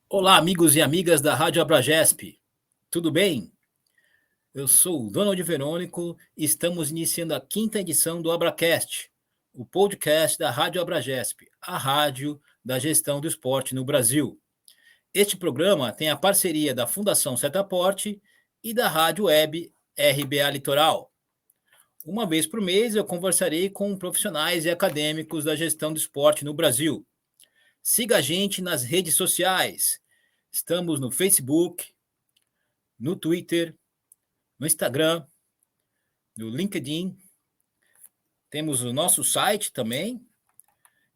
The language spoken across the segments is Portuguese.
Olá, amigos e amigas da Rádio Abragesp. Tudo bem? Eu sou o Donald Verônico e estamos iniciando a quinta edição do Abracast, o podcast da Rádio Abragesp, a rádio da gestão do esporte no Brasil. Este programa tem a parceria da Fundação Setaporte e da Rádio Web RBA Litoral. Uma vez por mês eu conversarei com profissionais e acadêmicos da gestão do esporte no Brasil. Siga a gente nas redes sociais. Estamos no Facebook, no Twitter, no Instagram, no LinkedIn. Temos o nosso site também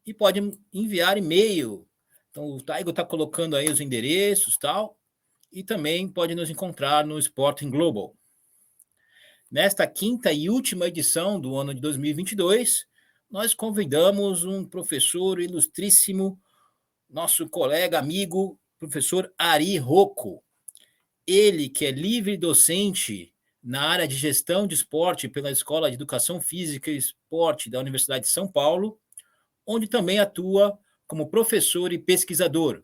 e pode enviar e-mail. Então, o Taigo está colocando aí os endereços e tal. E também pode nos encontrar no Sporting Global. Nesta quinta e última edição do ano de 2022, nós convidamos um professor ilustríssimo, nosso colega, amigo, professor Ari Rocco. Ele que é livre docente na área de gestão de esporte pela Escola de Educação Física e Esporte da Universidade de São Paulo, onde também atua como professor e pesquisador.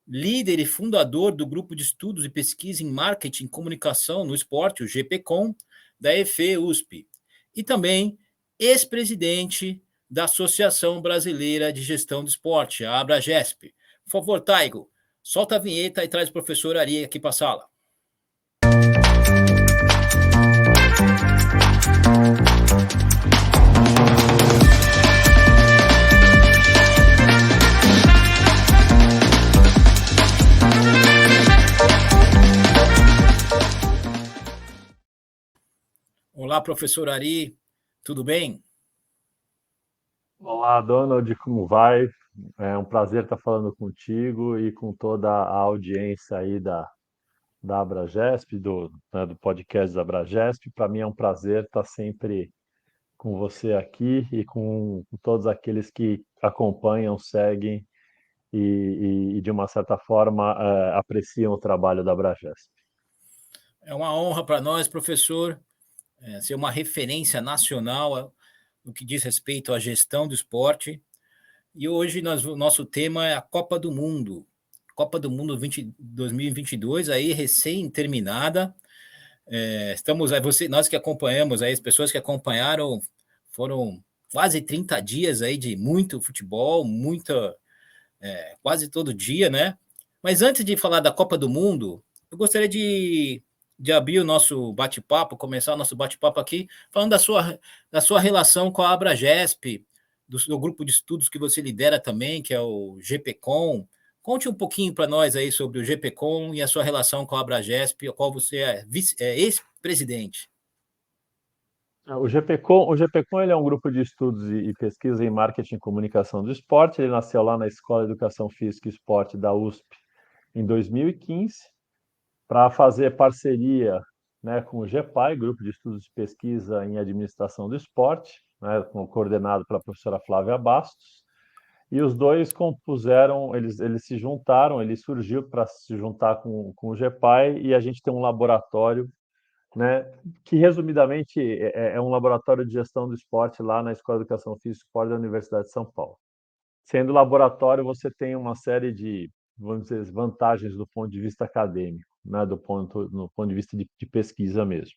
Líder e fundador do Grupo de Estudos e Pesquisa em Marketing e Comunicação no Esporte, o GPCOM, da EFE-USP. E também ex-presidente da Associação Brasileira de Gestão do Esporte, a Abragesp. Por favor, Taigo, solta a vinheta e traz o professor Ari aqui para a sala. Olá, professor Ari, tudo bem? Olá, Donald, como vai? É um prazer estar falando contigo e com toda a audiência aí da Abragesp, do podcast da Abragesp. Para mim é um prazer estar sempre com você aqui e com todos aqueles que acompanham, seguem e de uma certa forma, apreciam o trabalho da Abragesp. É uma honra para nós, professor, ser uma referência nacional no que diz respeito à gestão do esporte. E hoje o nosso tema é a Copa do Mundo. Copa do Mundo 2022, aí recém-terminada. Estamos aí, nós que acompanhamos, aí, as pessoas que acompanharam, foram quase 30 dias aí de muito futebol, quase todo dia, né? Mas antes de falar da Copa do Mundo, eu gostaria de abrir o nosso bate-papo, começar o nosso bate-papo aqui, falando da sua relação com a Abragesp, do grupo de estudos que você lidera também, que é o GPCOM. Conte um pouquinho para nós aí sobre o GPCOM e a sua relação com a Abragesp, a qual você é ex-presidente. O GPCOM ele é um grupo de estudos e pesquisa em marketing e comunicação do esporte. Ele nasceu lá na Escola de Educação Física e Esporte da USP em 2015, para fazer parceria, né, com o GEPAI, Grupo de Estudos de Pesquisa em Administração do Esporte, né, coordenado pela professora Flávia Bastos, e os dois compuseram, eles se juntaram, ele surgiu para se juntar com o GEPAI, e a gente tem um laboratório, né, que resumidamente é um laboratório de gestão do esporte lá na Escola de Educação Física e Esporte da Universidade de São Paulo. Sendo laboratório, você tem uma série de, vamos dizer, vantagens do ponto de vista acadêmico, né, no ponto de vista de pesquisa mesmo.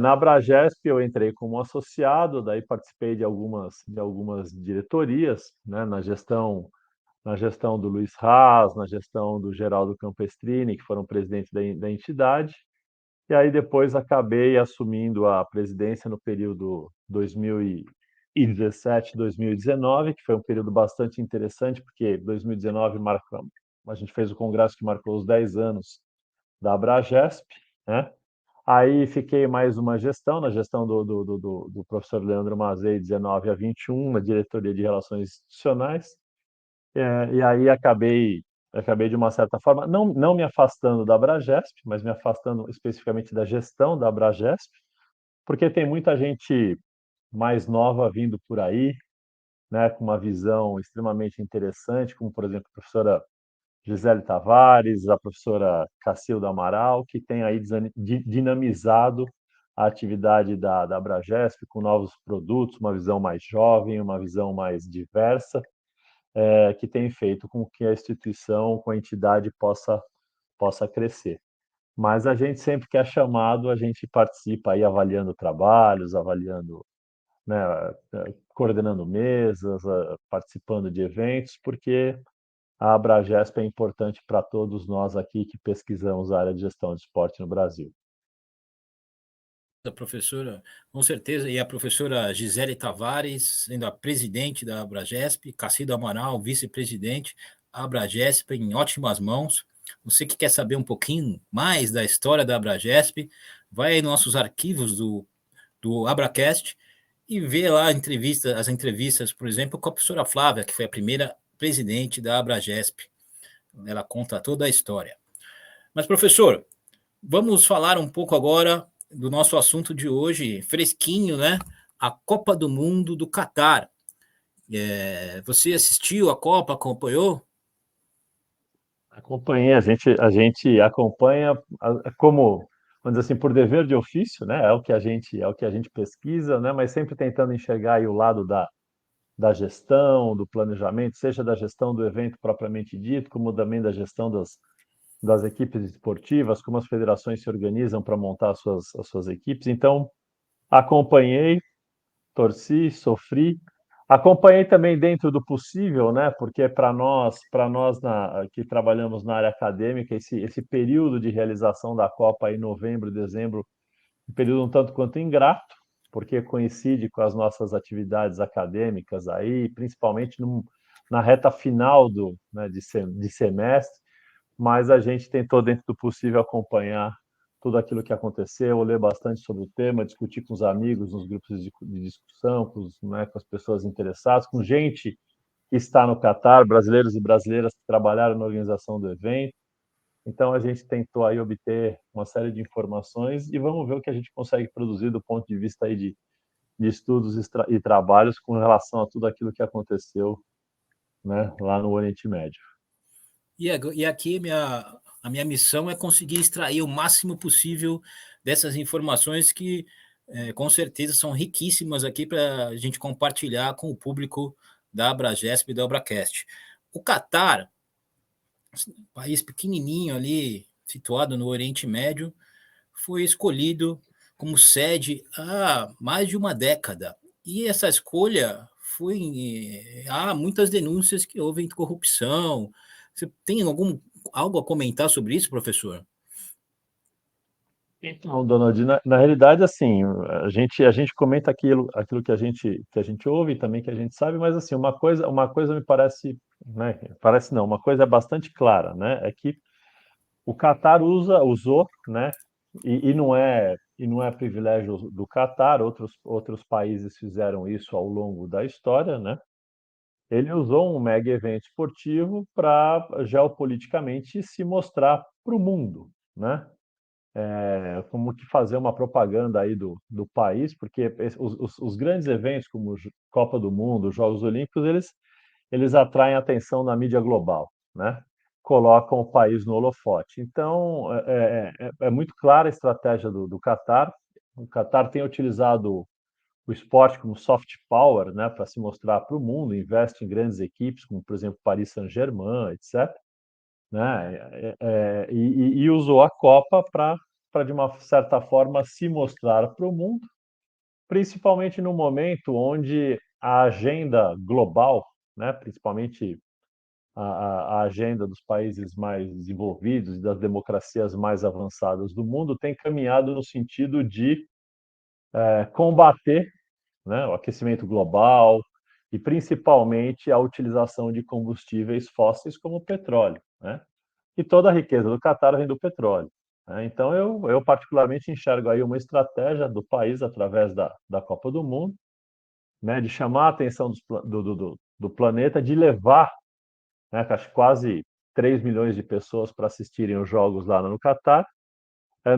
Na Abragesp eu entrei como associado, daí participei de algumas diretorias, né, na gestão do Luiz Haas, na gestão do Geraldo Campestrini, que foram presidentes da entidade, e aí depois acabei assumindo a presidência no período 2017, 2019, que foi um período bastante interessante, porque 2019 a gente fez o congresso que marcou os 10 anos da Abragesp, né? Aí fiquei mais uma gestão, na gestão do professor Leandro Mazei, 19 a 21, na diretoria de Relações Institucionais, e aí acabei de uma certa forma, não me afastando da Abragesp, mas me afastando especificamente da gestão da Abragesp, porque tem muita gente mais nova vindo por aí, né, com uma visão extremamente interessante, como, por exemplo, a professora Gisele Tavares, a professora Cacilda Amaral, que tem aí dinamizado a atividade da Abragesp com novos produtos, uma visão mais jovem, uma visão mais diversa. que tem feito com que a instituição, com a entidade possa crescer. Mas a gente sempre que é chamado, a gente participa aí avaliando trabalhos, avaliando, né, coordenando mesas, participando de eventos, porque a Abragesp é importante para todos nós aqui que pesquisamos a área de gestão de esporte no Brasil. A professora, com certeza, e a professora Gisele Tavares, sendo a presidente da Abragesp, Cacido Amaral, vice-presidente, a Abragesp em ótimas mãos. Você que quer saber um pouquinho mais da história da Abragesp, vai nos nossos arquivos do Abracast e vê lá as entrevistas, por exemplo, com a professora Flávia, que foi a primeira presidente da Abragesp. Ela conta toda a história. Mas, professor, vamos falar um pouco agora do nosso assunto de hoje, fresquinho, né? A Copa do Mundo do Catar. Você assistiu a Copa, acompanhou? Acompanhei, a gente acompanha como, vamos dizer assim, por dever de ofício, né? É o que a gente pesquisa, né? Mas sempre tentando enxergar aí o lado da gestão, do planejamento, seja da gestão do evento propriamente dito, como também da gestão das equipes esportivas, como as federações se organizam para montar as suas equipes. Então, acompanhei, torci, sofri. Acompanhei também dentro do possível, né? Porque para nós que trabalhamos na área acadêmica, esse período de realização da Copa em novembro, dezembro, um período um tanto quanto ingrato, porque coincide com as nossas atividades acadêmicas aí, principalmente na reta final né, de semestre, mas a gente tentou, dentro do possível, acompanhar tudo aquilo que aconteceu, ler bastante sobre o tema, discutir com os amigos nos grupos de discussão, né, com as pessoas interessadas, com gente que está no Catar, brasileiros e brasileiras que trabalharam na organização do evento. Então, a gente tentou aí obter uma série de informações e vamos ver o que a gente consegue produzir do ponto de vista aí de estudos e trabalhos com relação a tudo aquilo que aconteceu, né, lá no Oriente Médio. E aqui a minha missão é conseguir extrair o máximo possível dessas informações que, com certeza, são riquíssimas aqui para a gente compartilhar com o público da Abragesp e da Abracast. O Catar, país pequenininho ali, situado no Oriente Médio, foi escolhido como sede há mais de uma década. E essa escolha foi. Há muitas denúncias que houve corrupção. Você tem algo a comentar sobre isso, professor? Então, Donald, na realidade, assim, a gente comenta aquilo que a gente ouve e também que a gente sabe, mas assim, uma coisa me parece, né, parece não, uma coisa é bastante clara, né, é que o Catar usou, né, e não é privilégio do Catar, outros países fizeram isso ao longo da história, né? Ele usou um mega evento esportivo para geopoliticamente se mostrar para o mundo, né? Como que fazer uma propaganda aí do país, porque os grandes eventos como Copa do Mundo, Jogos Olímpicos, eles atraem atenção na mídia global, né? Colocam o país no holofote. Então, é muito clara a estratégia do Catar. O Catar tem utilizado o esporte como soft power, né, para se mostrar para o mundo, investe em grandes equipes, como, por exemplo, Paris Saint-Germain, etc. Né? E usou a Copa para, de uma certa forma, se mostrar para o mundo, principalmente no momento onde a agenda global, né, principalmente a agenda dos países mais desenvolvidos e das democracias mais avançadas do mundo, tem caminhado no sentido de combater, né, o aquecimento global e principalmente a utilização de combustíveis fósseis como o petróleo, né? E toda a riqueza do Catar vem do petróleo, né? Então eu particularmente enxergo aí uma estratégia do país através da Copa do Mundo, né, de chamar a atenção do planeta, de levar, né, acho que quase 3 milhões de pessoas para assistirem os jogos lá no Catar,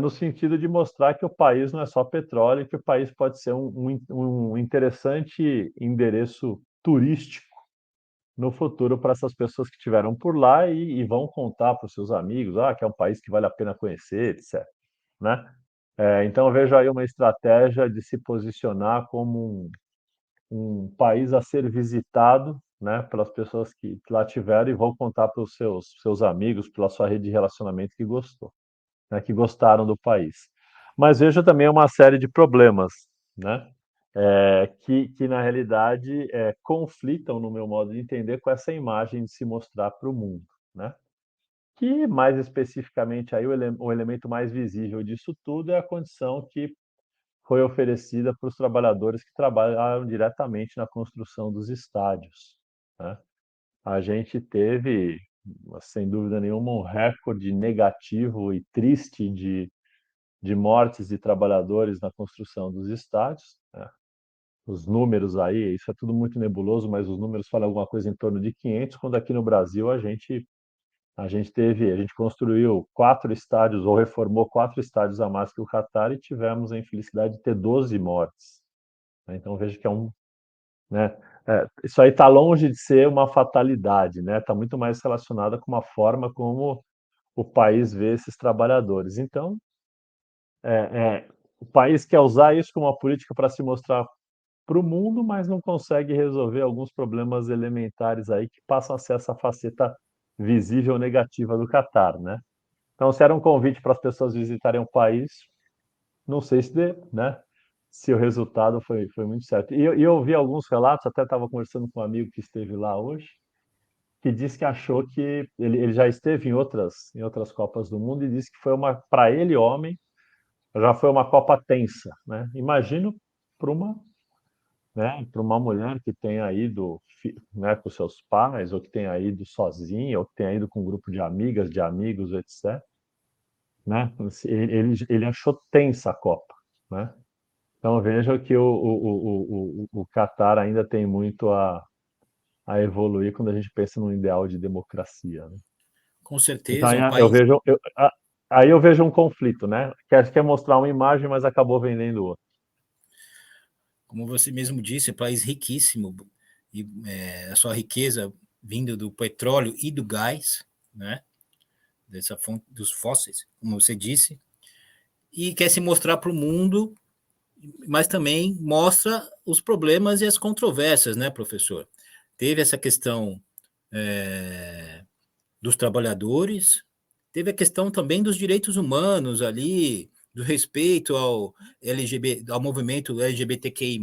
no sentido de mostrar que o país não é só petróleo, que o país pode ser um interessante endereço turístico no futuro para essas pessoas que estiveram por lá e vão contar para os seus amigos, que é um país que vale a pena conhecer, etc. Né? Então, eu vejo aí uma estratégia de se posicionar como um país a ser visitado né, pelas pessoas que lá tiveram e vão contar para os seus amigos, pela sua rede de relacionamento que gostou, né, que gostaram do país. Mas vejo também uma série de problemas, né, que na realidade conflitam, no meu modo de entender, com essa imagem de se mostrar para o mundo, né? Que mais especificamente aí o elemento mais visível disso tudo é a condição que foi oferecida para os trabalhadores que trabalharam diretamente na construção dos estádios, né? A gente teve, sem dúvida nenhuma, um recorde negativo e triste de mortes de trabalhadores na construção dos estádios, né? Os números aí, isso é tudo muito nebuloso, mas os números falam alguma coisa em torno de 500, quando aqui no Brasil a gente construiu 4 estádios ou reformou 4 estádios a mais que o Catar e tivemos a infelicidade de ter 12 mortes, né? Então veja que né, isso aí está longe de ser uma fatalidade, né? Está muito mais relacionada com uma forma como o país vê esses trabalhadores. Então, o país quer usar isso como uma política para se mostrar para o mundo, mas não consegue resolver alguns problemas elementares aí que passam a ser essa faceta visível negativa do Catar, né? Então, se era um convite para as pessoas visitarem o país, não sei se, né, se o resultado foi muito certo. E eu ouvi alguns relatos, até estava conversando com um amigo que esteve lá hoje, que disse que achou que ele já esteve em outras Copas do Mundo e disse que foi para ele, homem, já foi uma Copa tensa, né? Imagino para uma, né, para uma mulher que tenha ido, né, com seus pais, ou que tenha ido sozinha, ou que tenha ido com um grupo de amigas, de amigos, etc., né? Ele achou tensa a Copa, né? Então veja que o Catar ainda tem muito a evoluir quando a gente pensa num ideal de democracia, né? Com Então certeza, aí um eu país, vejo, aí eu vejo um conflito, né? Quer mostrar uma imagem, mas acabou vendendo outra. como você mesmo disse, um país riquíssimo, e a sua riqueza vindo do petróleo e do gás, né? Dessa fonte dos fósseis, como você disse, e quer se mostrar para o mundo, mas também mostra os problemas e as controvérsias, né, professor? Teve essa questão dos trabalhadores, teve a questão também dos direitos humanos ali, do respeito ao movimento LGBTQI+,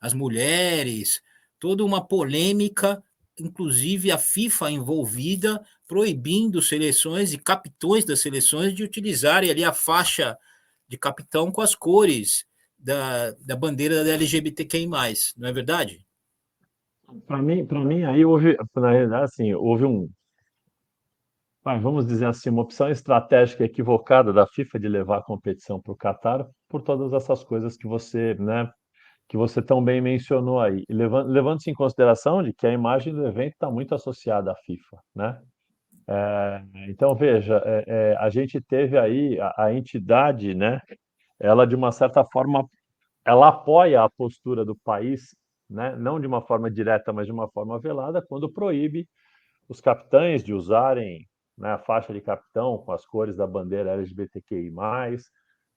as mulheres, toda uma polêmica, inclusive a FIFA envolvida, proibindo seleções e capitões das seleções de utilizarem ali a faixa de capitão com as cores da bandeira da LGBTQI+, não é verdade? Para mim aí houve, na realidade, assim, houve vamos dizer assim, uma opção estratégica equivocada da FIFA de levar a competição para o Catar por todas essas coisas que você, né, que você tão bem mencionou aí, levando-se em consideração de que a imagem do evento está muito associada à FIFA, né? Então, veja, a gente teve aí a entidade, né? Ela, de uma certa forma, ela apoia a postura do país, né? Não de uma forma direta, mas de uma forma velada, quando proíbe os capitães de usarem, né, a faixa de capitão com as cores da bandeira LGBTQI+,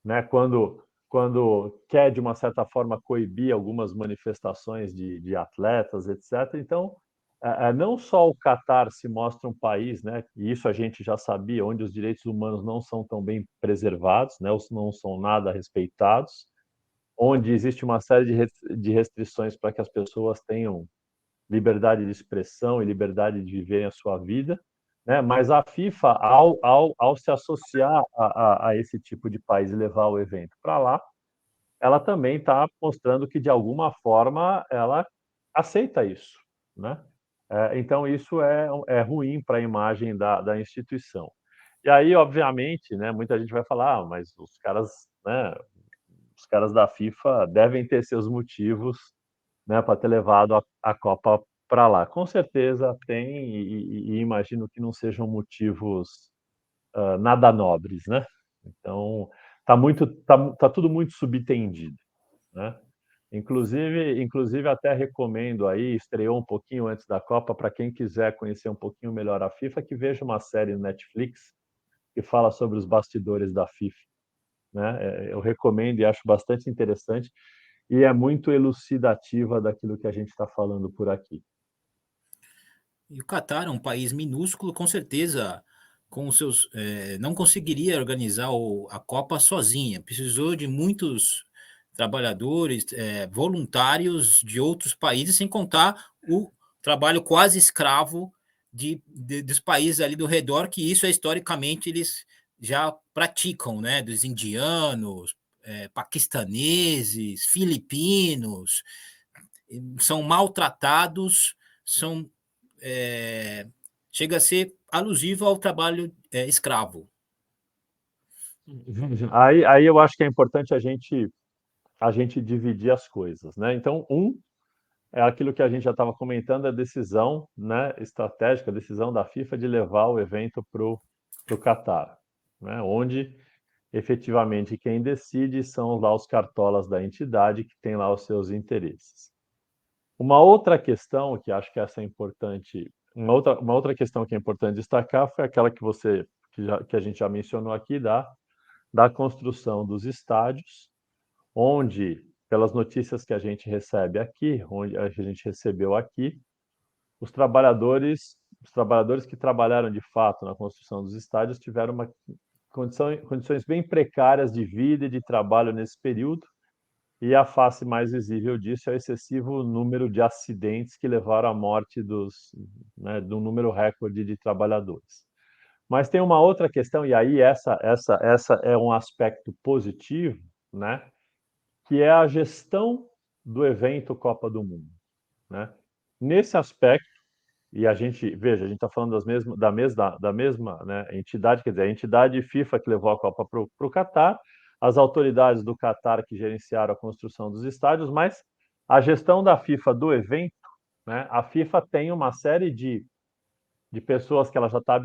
né, quando quer, de uma certa forma, coibir algumas manifestações de atletas, etc. Então, não só o Catar se mostra um país, né, e isso a gente já sabia, onde os direitos humanos não são tão bem preservados, né, ou não são nada respeitados, onde existe uma série de restrições para que as pessoas tenham liberdade de expressão e liberdade de viverem a sua vida, né? Mas a FIFA, ao se associar a esse tipo de país e levar o evento para lá, ela também está mostrando que, de alguma forma, ela aceita isso, né? Então, isso é ruim para a imagem da instituição. E aí, obviamente, né, muita gente vai falar, mas os caras, né, os caras da FIFA devem ter seus motivos, né, para ter levado a Copa para lá. Com certeza tem, e imagino que não sejam motivos nada nobres, né? Então tá tudo muito subtendido, né? Inclusive até recomendo aí, estreou um pouquinho antes da Copa, para quem quiser conhecer um pouquinho melhor a FIFA, que veja uma série no Netflix que fala sobre os bastidores da FIFA, né? Eu recomendo e acho bastante interessante e é muito elucidativa daquilo que a gente está falando por aqui. E o Catar é um país minúsculo, com certeza, com os seus, não conseguiria organizar a Copa sozinha. Precisou de muitos trabalhadores, voluntários de outros países, sem contar o trabalho quase escravo dos países ali do redor, que isso historicamente eles já praticam, né? Dos indianos, paquistaneses, filipinos, são maltratados, são chega a ser alusivo ao trabalho escravo. Aí eu acho que é importante a gente dividir as coisas, né? Então, é aquilo que a gente já estava comentando, a decisão, né, estratégica, a decisão da FIFA de levar o evento para o Catar, né? Onde efetivamente quem decide são lá os cartolas da entidade que tem lá os seus interesses. Uma outra questão que acho que essa é importante, uma outra questão que é importante destacar foi aquela que a gente já mencionou aqui da construção dos estádios, onde, pelas notícias que a gente recebe aqui, onde a gente recebeu aqui, os trabalhadores que trabalharam de fato na construção dos estádios tiveram condições bem precárias de vida e de trabalho nesse período, e a face mais visível disso é o excessivo número de acidentes que levaram à morte né, de um número recorde de trabalhadores. Mas tem uma outra questão, e aí essa é um aspecto positivo, né, que é a gestão do evento Copa do Mundo, né? Nesse aspecto, e veja, a gente está falando da mesma, né, entidade, quer dizer, a entidade FIFA que levou a Copa para o Catar, as autoridades do Catar que gerenciaram a construção dos estádios, mas a gestão da FIFA do evento, né, a FIFA tem uma série de pessoas que ela já está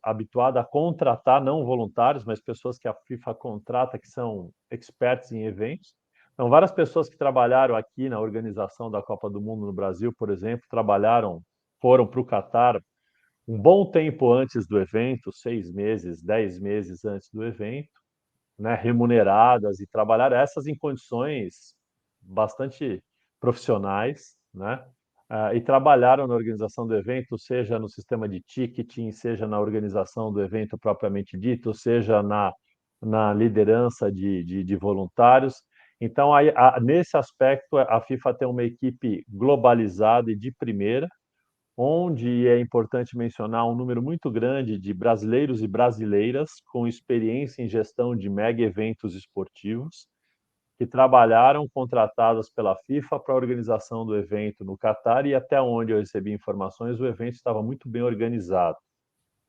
habituada a contratar, não voluntários, mas pessoas que a FIFA contrata, que são experts em eventos. Então, várias pessoas que trabalharam aqui na organização da Copa do Mundo no Brasil, por exemplo, foram para o Catar um bom tempo antes do evento, 6 meses, 10 meses antes do evento, né, remuneradas e trabalharam essas em condições bastante profissionais, né? E trabalharam na organização do evento, seja no sistema de ticketing, seja na organização do evento propriamente dito, seja na liderança de voluntários. Então, nesse aspecto, a FIFA tem uma equipe globalizada e de primeira, onde é importante mencionar um número muito grande de brasileiros e brasileiras com experiência em gestão de mega eventos esportivos, que trabalharam contratadas pela FIFA para a organização do evento no Catar, e até onde eu recebi informações, o evento estava muito bem organizado,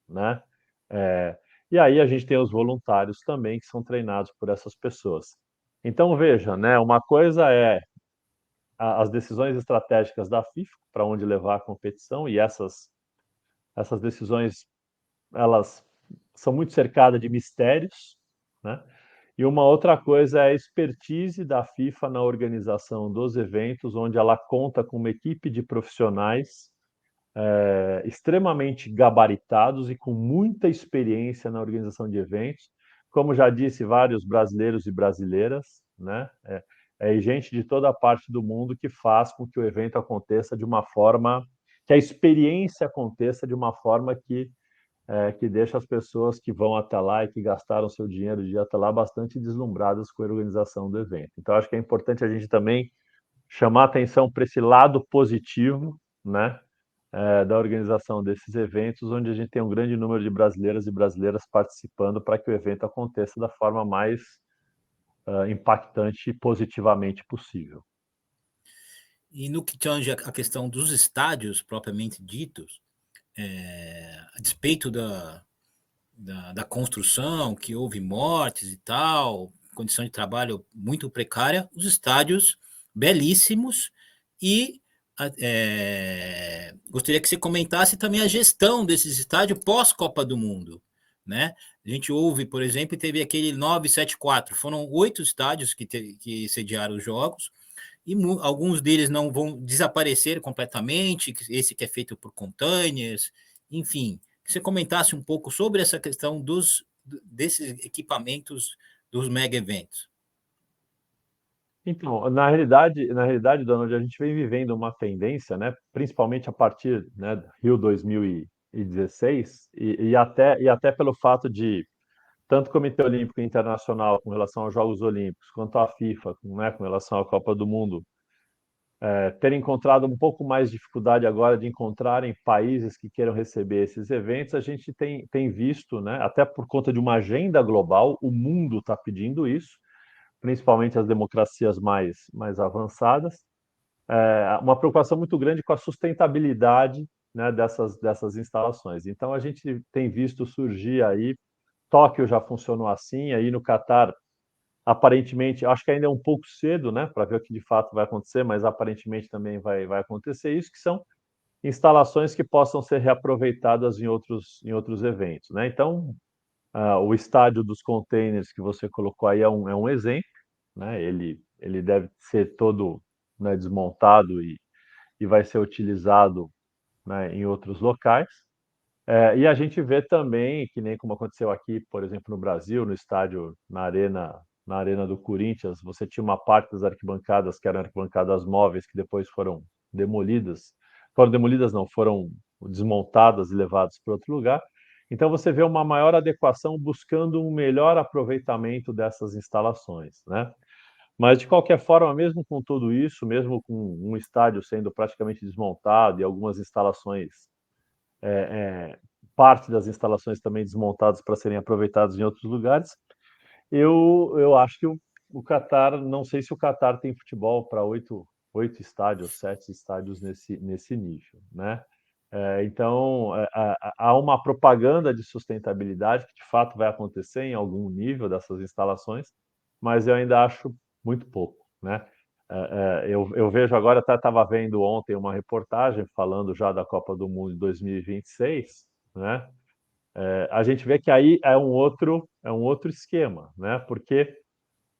né? É, e aí a gente tem os voluntários também, que são treinados por essas pessoas. Então, veja, né, uma coisa é as decisões estratégicas da FIFA para onde levar a competição, e essas decisões, elas são muito cercadas de mistérios, né? E uma outra coisa é a expertise da FIFA na organização dos eventos, onde ela conta com uma equipe de profissionais extremamente gabaritados e com muita experiência na organização de eventos. Como já disse, vários brasileiros e brasileiras, né? E gente de toda a parte do mundo que faz com que o evento aconteça de uma forma, que a experiência aconteça de uma forma que deixa as pessoas que vão até lá e que gastaram seu dinheiro de ir até lá bastante deslumbradas com a organização do evento. Então, acho que é importante a gente também chamar atenção para esse lado positivo, né, da organização desses eventos, onde a gente tem um grande número de brasileiras e brasileiras participando para que o evento aconteça da forma mais impactante e positivamente possível. E no que tange a questão dos estádios propriamente ditos, a despeito da construção, que houve mortes e tal, condição de trabalho muito precária, os estádios belíssimos e gostaria que você comentasse também a gestão desses estádios pós-Copa do Mundo, né? A gente ouve, por exemplo, teve aquele 974, foram 8 estádios que sediaram os jogos, e alguns deles não vão desaparecer completamente, esse que é feito por containers, enfim, que você comentasse um pouco sobre essa questão desses equipamentos dos mega eventos. Então, na realidade, Donald, a gente vem vivendo uma tendência, né, principalmente a partir, né, do Rio 2016, e até pelo fato de tanto o Comitê Olímpico Internacional com relação aos Jogos Olímpicos, quanto a FIFA, né, com relação à Copa do Mundo, terem encontrado um pouco mais de dificuldade agora de encontrarem países que queiram receber esses eventos, a gente tem visto, né, até por conta de uma agenda global, o mundo está pedindo isso, principalmente as democracias mais avançadas, uma preocupação muito grande com a sustentabilidade, né, dessas instalações. Então, a gente tem visto surgir aí, Tóquio já funcionou assim, aí no Catar, aparentemente, acho que ainda é um pouco cedo, né, para ver o que de fato vai acontecer, mas aparentemente também vai acontecer isso, que são instalações que possam ser reaproveitadas em outros eventos, né? Então, o estádio dos containers que você colocou aí é um exemplo, né? Ele deve ser todo, né, desmontado e vai ser utilizado, né, em outros locais. E a gente vê também, que nem como aconteceu aqui, por exemplo, no Brasil, no estádio, na arena do Corinthians, você tinha uma parte das arquibancadas que eram arquibancadas móveis que depois demolidas. Foram demolidas, não, foram desmontadas e levadas para outro lugar. Então você vê uma maior adequação buscando um melhor aproveitamento dessas instalações, né? Mas de qualquer forma, mesmo com tudo isso, mesmo com um estádio sendo praticamente desmontado e algumas instalações é, parte das instalações também desmontadas para serem aproveitadas em outros lugares. Eu acho que o Catar, não sei se o Catar tem futebol para oito estádios, sete estádios nesse nível, né? Então, há uma propaganda de sustentabilidade que de fato vai acontecer em algum nível dessas instalações, mas eu ainda acho muito pouco, né? Eu vejo agora, até estava vendo ontem uma reportagem falando já da Copa do Mundo de 2026, né? A gente vê que aí é um outro esquema, né? Porque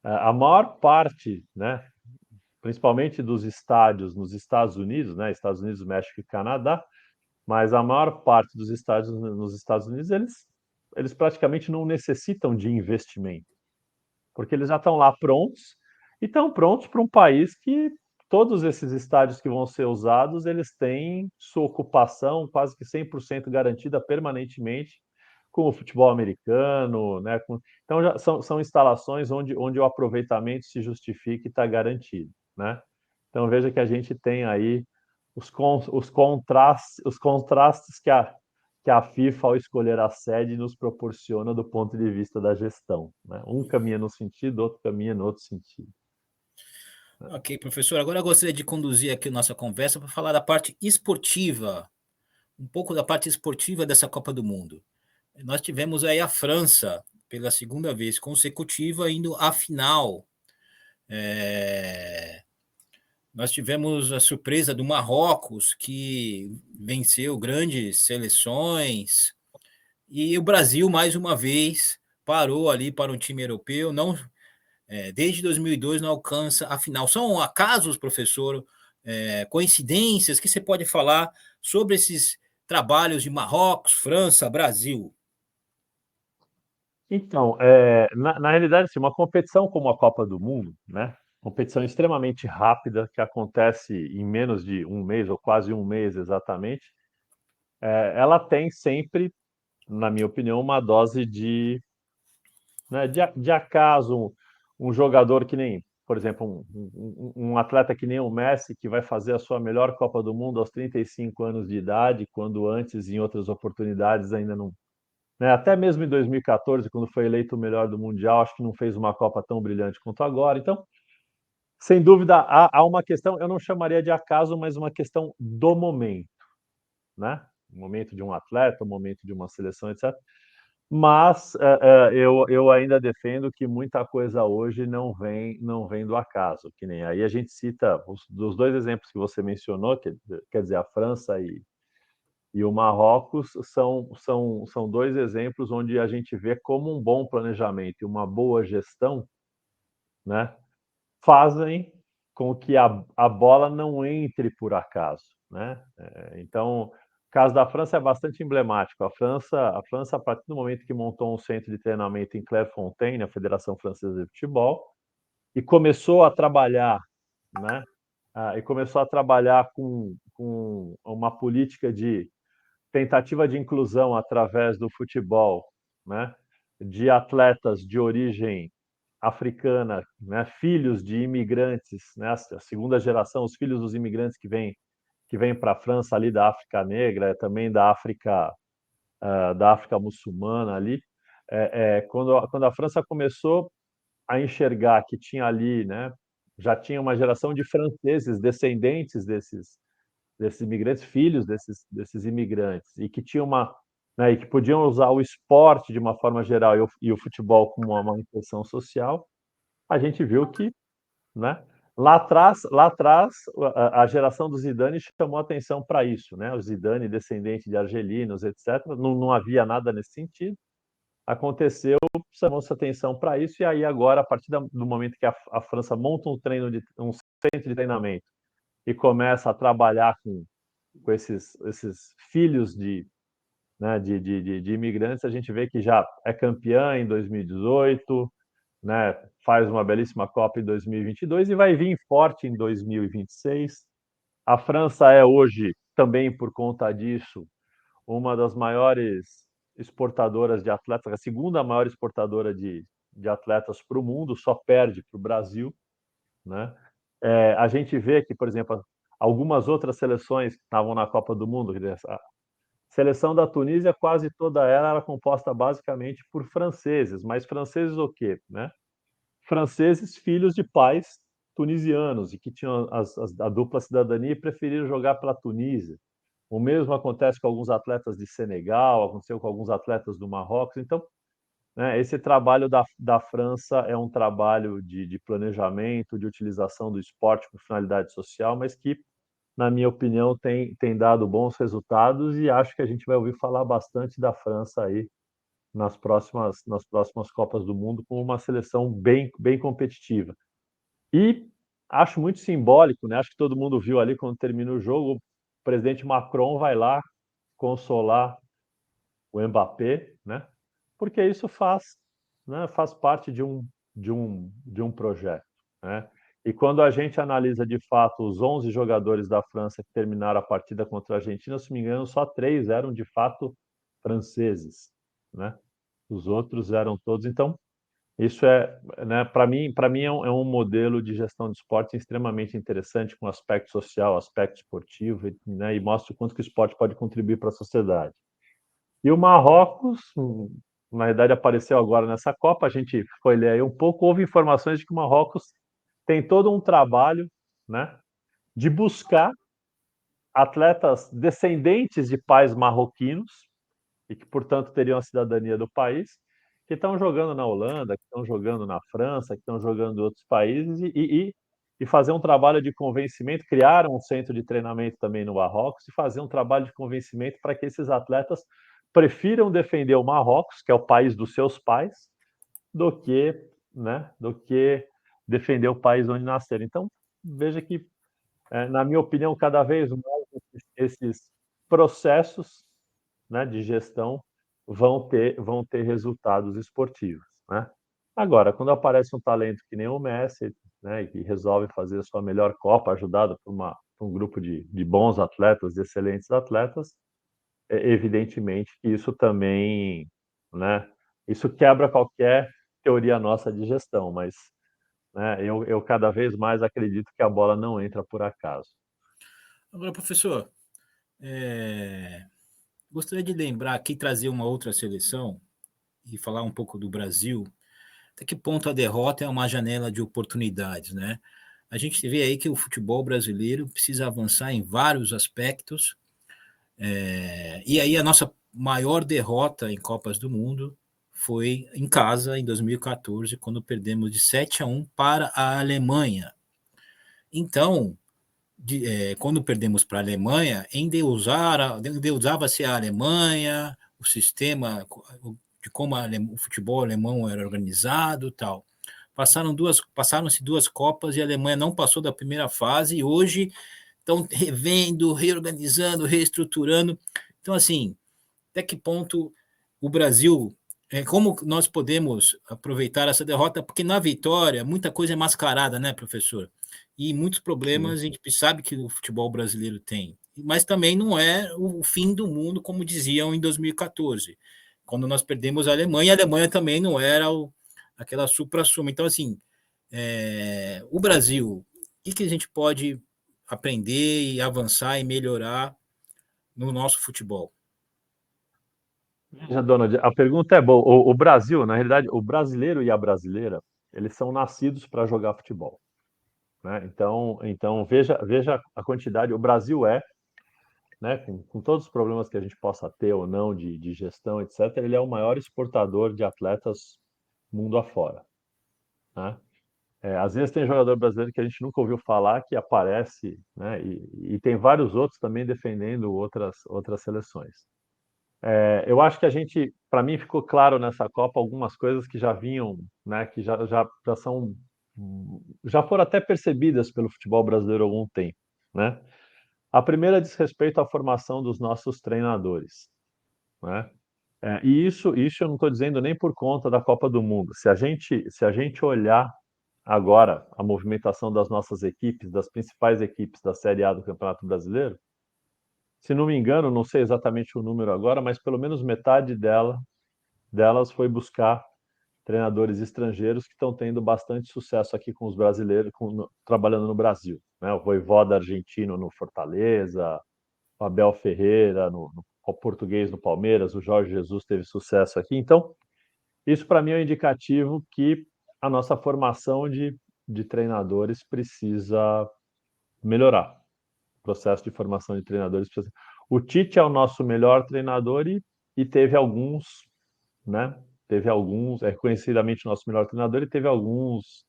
a maior parte, né, principalmente dos estádios nos Estados Unidos, né, Estados Unidos, México e Canadá, mas a maior parte dos estádios nos Estados Unidos, eles praticamente não necessitam de investimento, porque eles já estão lá prontos e estão prontos para um país que todos esses estádios que vão ser usados, eles têm sua ocupação quase que 100% garantida permanentemente com o futebol americano, né? Então já são instalações onde o aproveitamento se justifica e está garantido, né? Então veja que a gente tem aí os contrastes que a FIFA, ao escolher a sede, nos proporciona do ponto de vista da gestão, né? Um caminha num sentido, outro caminha no outro sentido. Ok, professor. Agora eu gostaria de conduzir aqui a nossa conversa para falar da parte esportiva, um pouco da parte esportiva dessa Copa do Mundo. Nós tivemos aí a França, pela segunda vez consecutiva, indo à final. É, Nós tivemos a surpresa do Marrocos, que venceu grandes seleções, e o Brasil, mais uma vez, parou ali para um time europeu, não, desde 2002 não alcança a final. São acasos, professor, coincidências que você pode falar sobre esses trabalhos de Marrocos, França, Brasil? Então, na realidade, assim, uma competição como a Copa do Mundo, né? Competição extremamente rápida, que acontece em menos de um mês, ou quase um mês exatamente, ela tem sempre, na minha opinião, uma dose né, de acaso, um jogador que nem, por exemplo, um atleta que nem o Messi, que vai fazer a sua melhor Copa do Mundo aos 35 anos de idade, quando antes, em outras oportunidades, ainda não. Né, até mesmo em 2014, quando foi eleito o melhor do Mundial, acho que não fez uma Copa tão brilhante quanto agora. Então, sem dúvida, há uma questão, eu não chamaria de acaso, mas uma questão do momento, né? O momento de um atleta, o momento de uma seleção, etc. Mas eu ainda defendo que muita coisa hoje não vem do acaso, que nem aí a gente cita dos dois exemplos que você mencionou, quer dizer, a França e o Marrocos, são dois exemplos onde a gente vê como um bom planejamento e uma boa gestão, né, fazem com que a bola não entre por acaso, né? Então, o caso da França é bastante emblemático. A França, a partir do momento que montou um centro de treinamento em Clairefontaine, a Federação Francesa de Futebol, e começou a trabalhar, né? E começou a trabalhar com uma política de tentativa de inclusão através do futebol, né? De atletas de origem africana, né? Filhos de imigrantes, né? A segunda geração, os filhos dos imigrantes que vêm para a França ali da África Negra, também da África muçulmana ali. Quando a França começou a enxergar que tinha ali, né? Já tinha uma geração de franceses descendentes desses imigrantes, filhos desses imigrantes, e que tinha né, e que podiam usar o esporte de uma forma geral e o futebol como uma inserção social. A gente viu que, né, lá atrás a geração do Zidane chamou atenção para isso, né? O Zidane, descendente de argelinos, etc. Não havia nada nesse sentido. Aconteceu, chamou-se atenção para isso, e aí agora, a partir do momento que a França monta um centro de treinamento e começa a trabalhar com esses filhos né, de imigrantes, a gente vê que já é campeã em 2018, né, faz uma belíssima Copa em 2022 e vai vir forte em 2026. A França é hoje, também por conta disso, uma das maiores exportadoras de atletas, a segunda maior exportadora de atletas para o mundo, só perde para o Brasil, né? A gente vê que, por exemplo, algumas outras seleções que estavam na Copa do Mundo, a seleção da Tunísia, quase toda ela era composta basicamente por franceses, mas franceses o quê, né? Franceses filhos de pais tunisianos e que tinham a dupla cidadania e preferiram jogar pela Tunísia. O mesmo acontece com alguns atletas de Senegal, aconteceu com alguns atletas do Marrocos. Então, né, esse trabalho da França é um trabalho de planejamento, de utilização do esporte com finalidade social, mas que, na minha opinião, tem dado bons resultados e acho que a gente vai ouvir falar bastante da França aí nas próximas Copas do Mundo com uma seleção bem competitiva. E acho muito simbólico, né? Acho que todo mundo viu ali quando termina o jogo, o presidente Macron vai lá consolar o Mbappé, né? Porque isso né, faz parte de um projeto, né? E quando a gente analisa de fato os 11 jogadores da França que terminaram a partida contra a Argentina, se não me engano, só 3 eram de fato franceses, né? Os outros eram todos. Então, isso né, para mim é um modelo de gestão de esporte extremamente interessante, com aspecto social, aspecto esportivo, né, e mostra o quanto que o esporte pode contribuir para a sociedade. E o Marrocos, na verdade, apareceu agora nessa Copa, a gente foi ler aí um pouco, houve informações de que o Marrocos tem todo um trabalho, né, de buscar atletas descendentes de pais marroquinos, e que, portanto, teriam a cidadania do país, que estão jogando na Holanda, que estão jogando na França, que estão jogando em outros países, e fazer um trabalho de convencimento, criaram um centro de treinamento também no Marrocos, e fazer um trabalho de convencimento para que esses atletas prefiram defender o Marrocos, que é o país dos seus pais, do que, né, do que defender o país onde nasceram. Então, veja que, na minha opinião, cada vez mais esses processos, né, de gestão vão ter resultados esportivos, né? Agora, quando aparece um talento que nem o Messi, né, e que resolve fazer a sua melhor Copa, ajudado por um grupo de bons atletas, de excelentes atletas, evidentemente que isso também, né, isso quebra qualquer teoria nossa de gestão, mas, né, eu cada vez mais acredito que a bola não entra por acaso. Agora, professor, gostaria de lembrar aqui, trazer uma outra seleção e falar um pouco do Brasil. Até que ponto a derrota é uma janela de oportunidades, né? A gente vê aí que o futebol brasileiro precisa avançar em vários aspectos, e aí a nossa maior derrota em Copas do Mundo foi em casa, em 2014, quando perdemos de 7-1 para a Alemanha. Então, quando perdemos para a Alemanha, endeusava-se a Alemanha, o sistema de como o futebol alemão era organizado, tal. Passaram-se duas Copas e a Alemanha não passou da primeira fase, e hoje estão revendo, reorganizando, reestruturando. Então, assim, até que ponto o Brasil como nós podemos aproveitar essa derrota, porque na vitória muita coisa é mascarada, né, professor? E muitos problemas a gente sabe que o futebol brasileiro tem, mas também não é o fim do mundo, como diziam em 2014, quando nós perdemos a Alemanha também não era aquela supra-suma. Então, assim, o Brasil, o que a gente pode aprender e avançar e melhorar no nosso futebol? Veja, Donald, a pergunta é boa. O Brasil, na realidade, o brasileiro e a brasileira, eles são nascidos para jogar futebol, né? Então veja a quantidade. O Brasil né, com todos os problemas que a gente possa ter ou não de gestão, etc., ele é o maior exportador de atletas mundo afora, né? Às vezes tem jogador brasileiro que a gente nunca ouviu falar que aparece, né? E tem vários outros também defendendo outras seleções. Eu acho que a gente, para mim, ficou claro nessa Copa algumas coisas que já vinham, né? Que já são, já foram até percebidas pelo futebol brasileiro há algum tempo, né? A primeira diz respeito à formação dos nossos treinadores, né? E isso eu não estou dizendo nem por conta da Copa do Mundo. Se a gente olhar agora a movimentação das nossas equipes, das principais equipes da Série A do Campeonato Brasileiro, se não me engano, não sei exatamente o número agora, mas pelo menos metade delas foi buscar treinadores estrangeiros que estão tendo bastante sucesso aqui com os brasileiros, trabalhando no Brasil, né? O Vojvoda argentino no Fortaleza, o Abel Ferreira no português no Palmeiras, o Jorge Jesus teve sucesso aqui. Então, isso para mim é um indicativo que a nossa formação de treinadores precisa melhorar. O processo de formação de treinadores precisa. O Tite é o nosso melhor treinador e teve alguns, né? Teve alguns, é reconhecidamente o nosso melhor treinador e teve alguns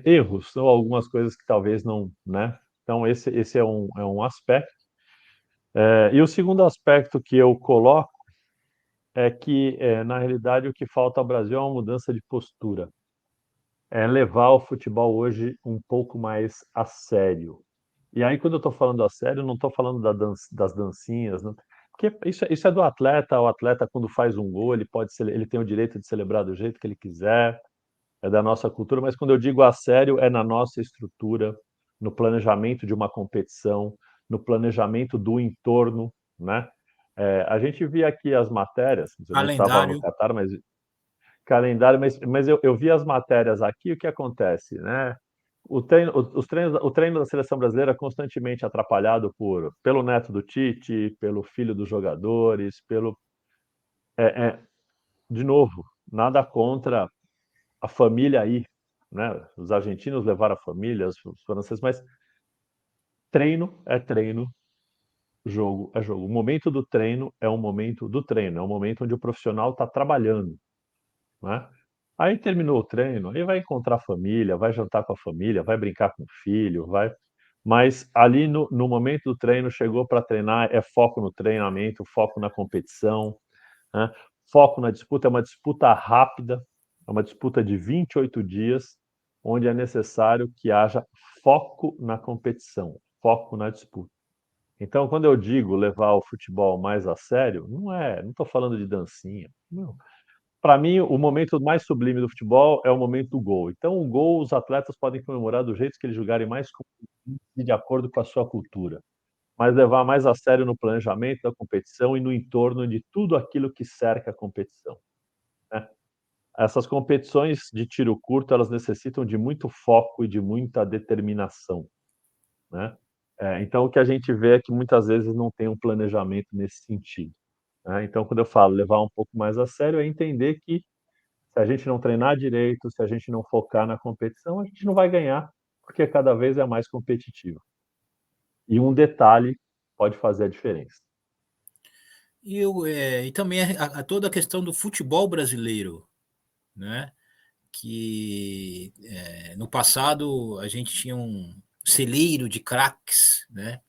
erros ou algumas coisas que talvez não, né? Então esse é um aspecto. E o segundo aspecto que eu coloco é que, na realidade, o que falta ao Brasil é uma mudança de postura. É levar o futebol hoje um pouco mais a sério. E aí, quando eu estou falando a sério, eu não estou falando das dancinhas, não, porque isso é do atleta. O atleta, quando faz um gol, ele tem o direito de celebrar do jeito que ele quiser, é da nossa cultura, mas quando eu digo a sério, é na nossa estrutura, no planejamento de uma competição, no planejamento do entorno, né? A gente via aqui as matérias, eu não estava lá no Calendário. Catar, mas calendário, mas eu vi as matérias aqui, o que acontece, né? O treino da seleção brasileira é constantemente atrapalhado pelo neto do Tite, pelo filho dos jogadores, de novo, nada contra a família aí, né? Os argentinos levaram a família, os franceses, mas treino é treino, jogo é jogo. O momento do treino é um momento do treino, é um momento onde o profissional está trabalhando, né? Aí terminou o treino, aí vai encontrar a família, vai jantar com a família, vai brincar com o filho, vai. Mas ali no momento do treino, chegou para treinar, é foco no treinamento, foco na competição, né? Foco na disputa, é uma disputa rápida, é uma disputa de 28 dias, onde é necessário que haja foco na competição, foco na disputa. Então, quando eu digo levar o futebol mais a sério, não estou falando de dancinha, não. Para mim, o momento mais sublime do futebol é o momento do gol. Então, o gol, os atletas podem comemorar do jeito que eles jogarem mais e de acordo com a sua cultura, mas levar mais a sério no planejamento da competição e no entorno de tudo aquilo que cerca a competição, né? Essas competições de tiro curto, elas necessitam de muito foco e de muita determinação, né? Então, o que a gente vê é que muitas vezes não tem um planejamento nesse sentido, né? Então, quando eu falo levar um pouco mais a sério, é entender que se a gente não treinar direito, se a gente não focar na competição, a gente não vai ganhar, porque cada vez é mais competitivo. E um detalhe pode fazer a diferença. E também toda a questão do futebol brasileiro, né? Que no passado a gente tinha um celeiro de craques, né?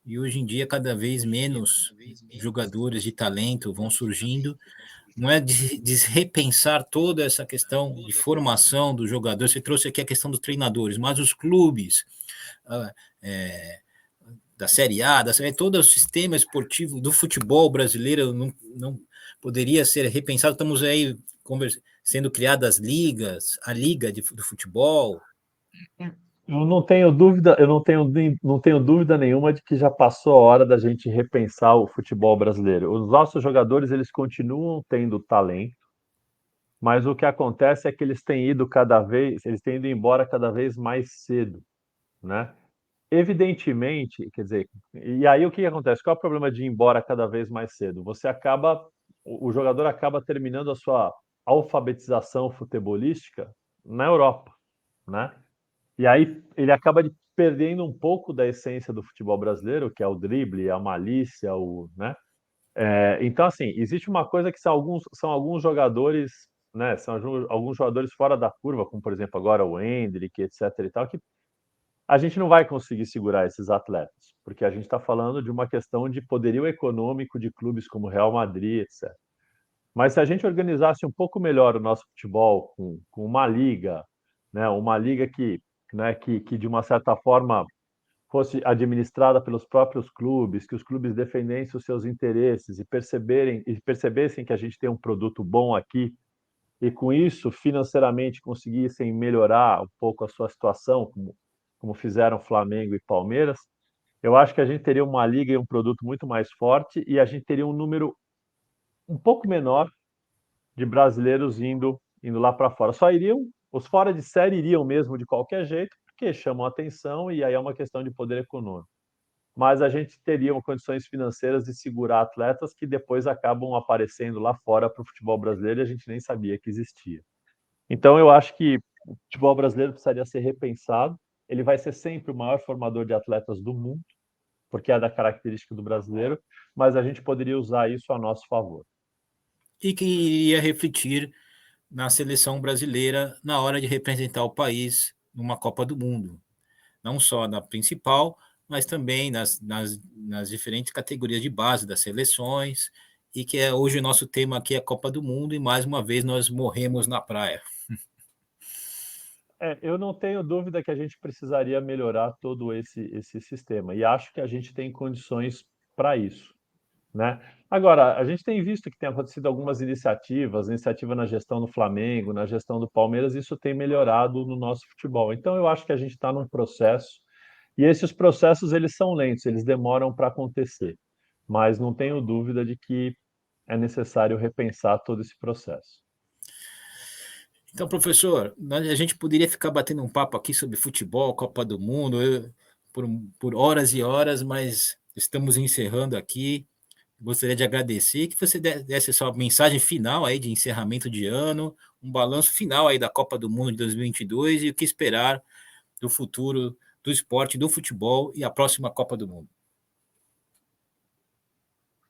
E hoje em dia cada vez menos jogadores de talento vão surgindo. Não é de repensar toda essa questão de formação do jogador. Você trouxe aqui a questão dos treinadores, mas os clubes, ah, é, da Série A, todo o sistema esportivo do futebol brasileiro não poderia ser repensado. Estamos aí sendo criadas ligas, a Liga do Futebol. Eu não tenho dúvida, não tenho dúvida nenhuma de que já passou a hora da gente repensar o futebol brasileiro. Os nossos jogadores, eles continuam tendo talento, mas o que acontece é que eles têm ido embora cada vez mais cedo, né? Evidentemente, quer dizer, e aí o que acontece? Qual é o problema de ir embora cada vez mais cedo? O jogador acaba terminando a sua alfabetização futebolística na Europa, né? E aí ele acaba perdendo um pouco da essência do futebol brasileiro, que é o drible, a malícia, né? Então, assim, existe uma coisa que são alguns jogadores, né? São alguns jogadores fora da curva, como por exemplo agora o Endrick, etc. e tal, que a gente não vai conseguir segurar esses atletas, porque a gente está falando de uma questão de poderio econômico de clubes como Real Madrid, etc. Mas se a gente organizasse um pouco melhor o nosso futebol com uma liga, né, uma liga que de uma certa forma fosse administrada pelos próprios clubes, que os clubes defendessem os seus interesses e percebessem que a gente tem um produto bom aqui e com isso financeiramente conseguissem melhorar um pouco a sua situação, como fizeram Flamengo e Palmeiras, eu acho que a gente teria uma liga e um produto muito mais forte e a gente teria um número um pouco menor de brasileiros indo lá para fora. Só iriam, os fora de série iriam mesmo de qualquer jeito, porque chamam a atenção e aí é uma questão de poder econômico. Mas a gente teria condições financeiras de segurar atletas que depois acabam aparecendo lá fora para o futebol brasileiro e a gente nem sabia que existia. Então eu acho que o futebol brasileiro precisaria ser repensado. Ele vai ser sempre o maior formador de atletas do mundo, porque é da característica do brasileiro, mas a gente poderia usar isso a nosso favor. E que iria refletir na seleção brasileira na hora de representar o país numa Copa do Mundo. Não só na principal, mas também nas diferentes categorias de base das seleções, e que é hoje o nosso tema aqui é a Copa do Mundo, e mais uma vez nós morremos na praia. Eu não tenho dúvida que a gente precisaria melhorar todo esse sistema, e acho que a gente tem condições para isso, né? Agora, a gente tem visto que tem acontecido algumas iniciativa na gestão do Flamengo, na gestão do Palmeiras, isso tem melhorado no nosso futebol. Então, eu acho que a gente está num processo, e esses processos eles são lentos, eles demoram para acontecer, mas não tenho dúvida de que é necessário repensar todo esse processo. Então, professor, a gente poderia ficar batendo um papo aqui sobre futebol, Copa do Mundo, por horas e horas, mas estamos encerrando aqui. Gostaria de agradecer que você desse sua mensagem final aí de encerramento de ano, um balanço final aí da Copa do Mundo de 2022 e o que esperar do futuro do esporte, do futebol e a próxima Copa do Mundo.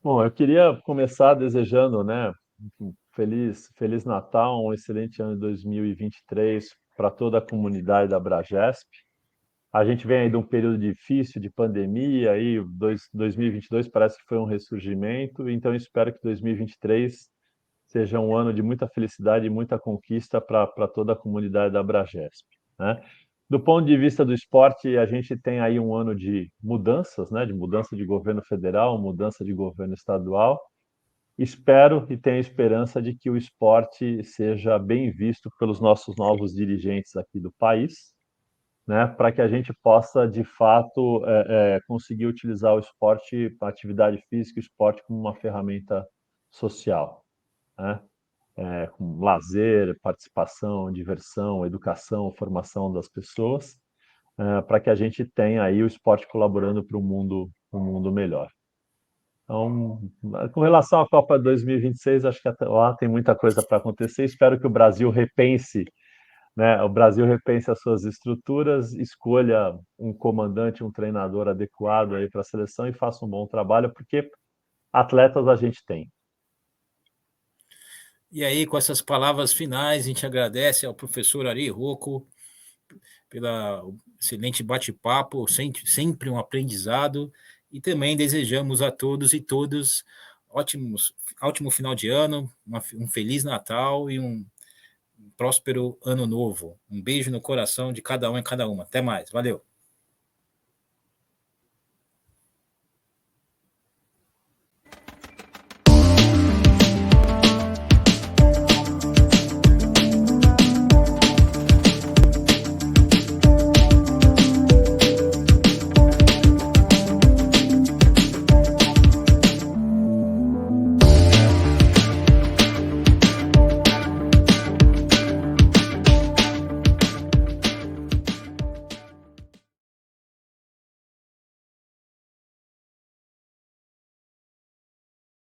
Bom, eu queria começar desejando, né, um feliz Natal, um excelente ano de 2023 para toda a comunidade da Abragesp. A gente vem aí de um período difícil de pandemia, aí 2022 parece que foi um ressurgimento, então eu espero que 2023 seja um ano de muita felicidade e muita conquista para toda a comunidade da Abragesp, né? Do ponto de vista do esporte, a gente tem aí um ano de mudanças, né? De mudança de governo federal, mudança de governo estadual. Espero e tenho esperança de que o esporte seja bem visto pelos nossos novos dirigentes aqui do país, né? Para que a gente possa, de fato, conseguir utilizar o esporte, a atividade física, o esporte como uma ferramenta social, né? Com lazer, participação, diversão, educação, formação das pessoas, para que a gente tenha aí o esporte colaborando para um mundo melhor. Então, com relação à Copa 2026, acho que até lá tem muita coisa para acontecer. Espero que o Brasil repense, né? O Brasil repense as suas estruturas, escolha um comandante, um treinador adequado aí para a seleção e faça um bom trabalho, porque atletas a gente tem. E aí, com essas palavras finais, a gente agradece ao professor Ari Rocco pela excelente bate-papo, sempre um aprendizado, e também desejamos a todos e todas ótimo final de ano, um feliz Natal e um próspero ano novo. Um beijo no coração de cada um e cada uma. Até mais. Valeu.